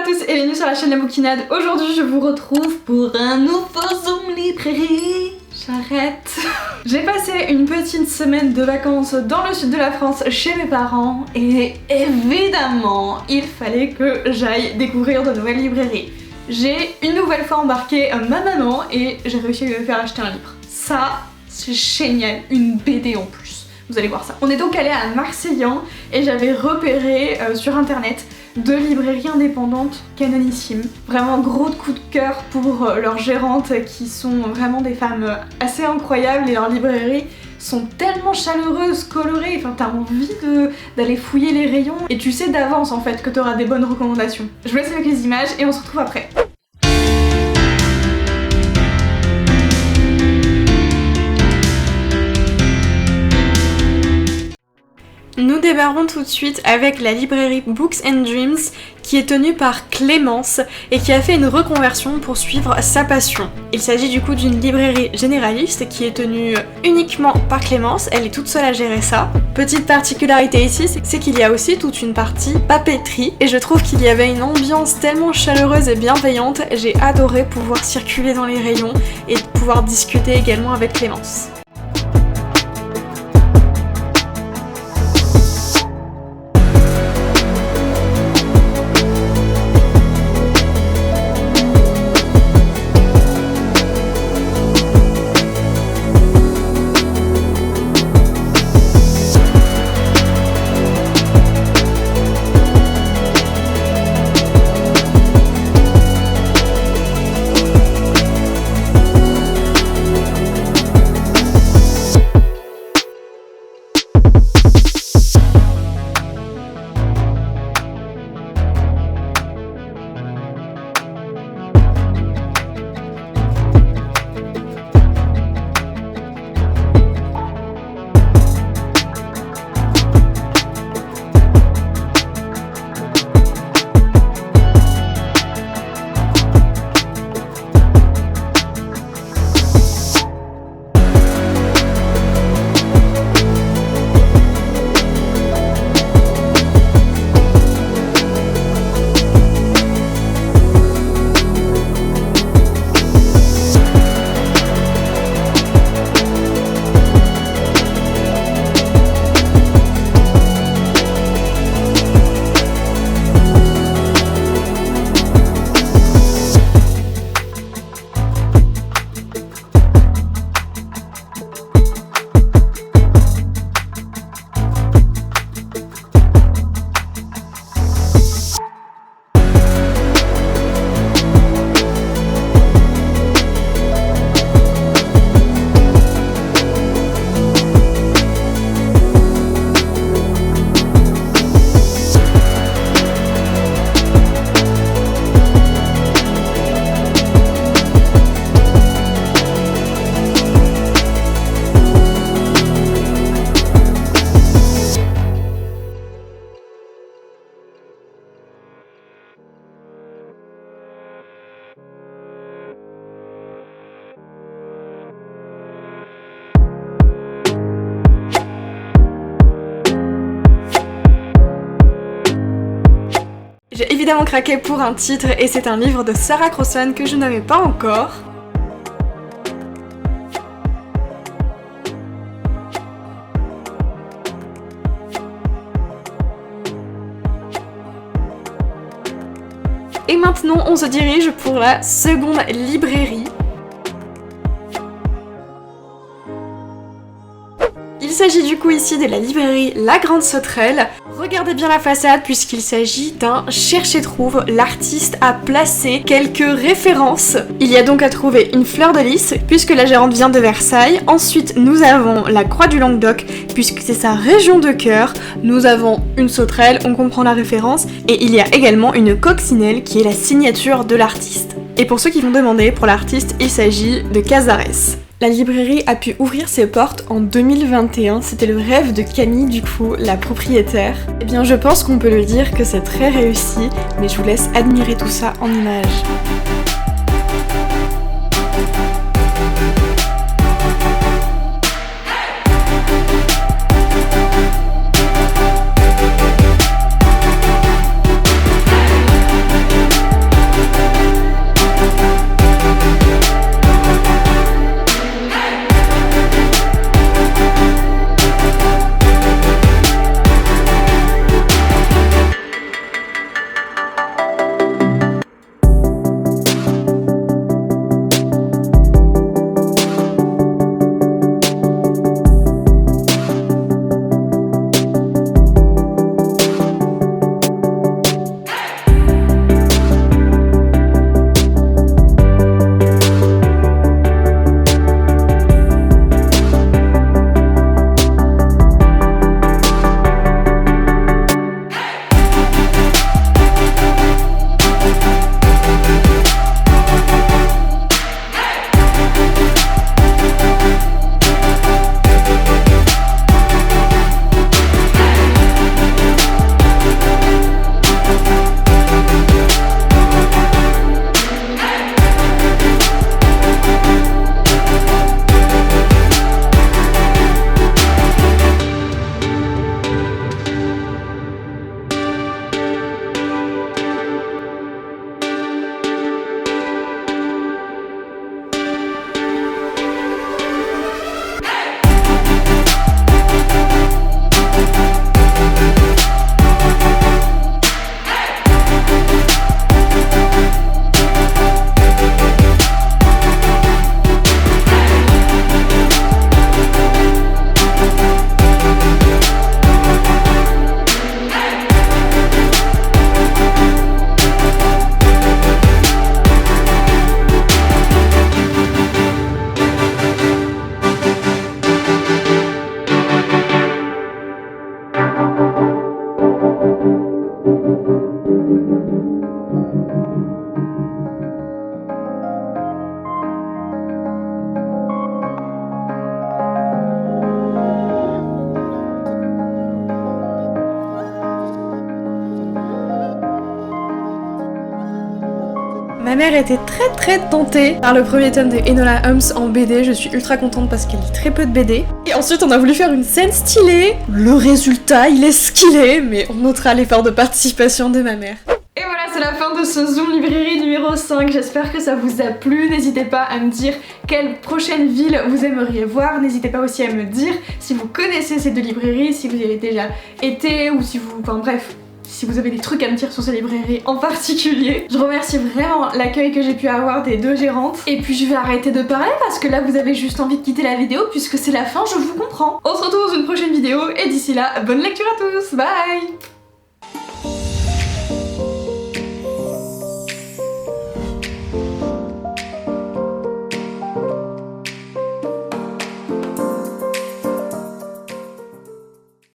tous et bienvenue sur la chaîne La Bouquinade. Aujourd'hui je vous retrouve pour un nouveau Zoom librairie. J'arrête. J'ai passé une petite semaine de vacances dans le sud de la France chez mes parents et évidemment il fallait que j'aille découvrir de nouvelles librairies. J'ai une nouvelle fois embarqué ma maman et j'ai réussi à lui faire acheter un livre. Ça c'est génial, une BD en plus. Vous allez voir ça. On est donc allé à Marseillan et j'avais repéré sur internet 2 librairies indépendantes canonissimes. Vraiment gros coup de cœur pour leurs gérantes qui sont vraiment des femmes assez incroyables et leurs librairies sont tellement chaleureuses, colorées, enfin t'as envie d'aller fouiller les rayons et tu sais d'avance en fait que t'auras des bonnes recommandations. Je vous laisse avec les images et on se retrouve après. Nous démarrons tout de suite avec la librairie Books and Dreams qui est tenue par Clémence et qui a fait une reconversion pour suivre sa passion. Il s'agit du coup d'une librairie généraliste qui est tenue uniquement par Clémence, elle est toute seule à gérer ça. Petite particularité ici, c'est qu'il y a aussi toute une partie papeterie et je trouve qu'il y avait une ambiance tellement chaleureuse et bienveillante, j'ai adoré pouvoir circuler dans les rayons et pouvoir discuter également avec Clémence. J'ai évidemment craqué pour un titre et c'est un livre de Sarah Crossan que je n'avais pas encore. Et maintenant on se dirige pour la seconde librairie. Il s'agit du coup ici de la librairie La Grande Sauterelle. Regardez bien la façade puisqu'il s'agit d'un cherche-et-trouve. L'artiste a placé quelques références. Il y a donc à trouver une fleur de lys puisque la gérante vient de Versailles. Ensuite nous avons la croix du Languedoc puisque c'est sa région de cœur. Nous avons une sauterelle, on comprend la référence. Et il y a également une coccinelle qui est la signature de l'artiste. Et pour ceux qui vont demander, pour l'artiste il s'agit de Cazares. La librairie a pu ouvrir ses portes en 2021, c'était le rêve de Camille du coup, la propriétaire. Eh bien je pense qu'on peut le dire que c'est très réussi, mais je vous laisse admirer tout ça en images. Ma mère était très tentée par le premier tome de Enola Holmes en BD, je suis ultra contente parce qu'elle lit très peu de BD. Et ensuite on a voulu faire une scène stylée. Le résultat, il est ce qu'il est, mais on notera l'effort de participation de ma mère. Et voilà, c'est la fin de ce Zoom librairie numéro 5, j'espère que ça vous a plu, n'hésitez pas à me dire quelle prochaine ville vous aimeriez voir, n'hésitez pas aussi à me dire si vous connaissez ces deux librairies, si vous y avez déjà été ou si vous... enfin bref, si vous avez des trucs à me dire sur ces librairies en particulier. Je remercie vraiment l'accueil que j'ai pu avoir des deux gérantes. Et puis je vais arrêter de parler parce que là vous avez juste envie de quitter la vidéo puisque c'est la fin, je vous comprends. On se retrouve dans une prochaine vidéo et d'ici là, bonne lecture à tous, bye!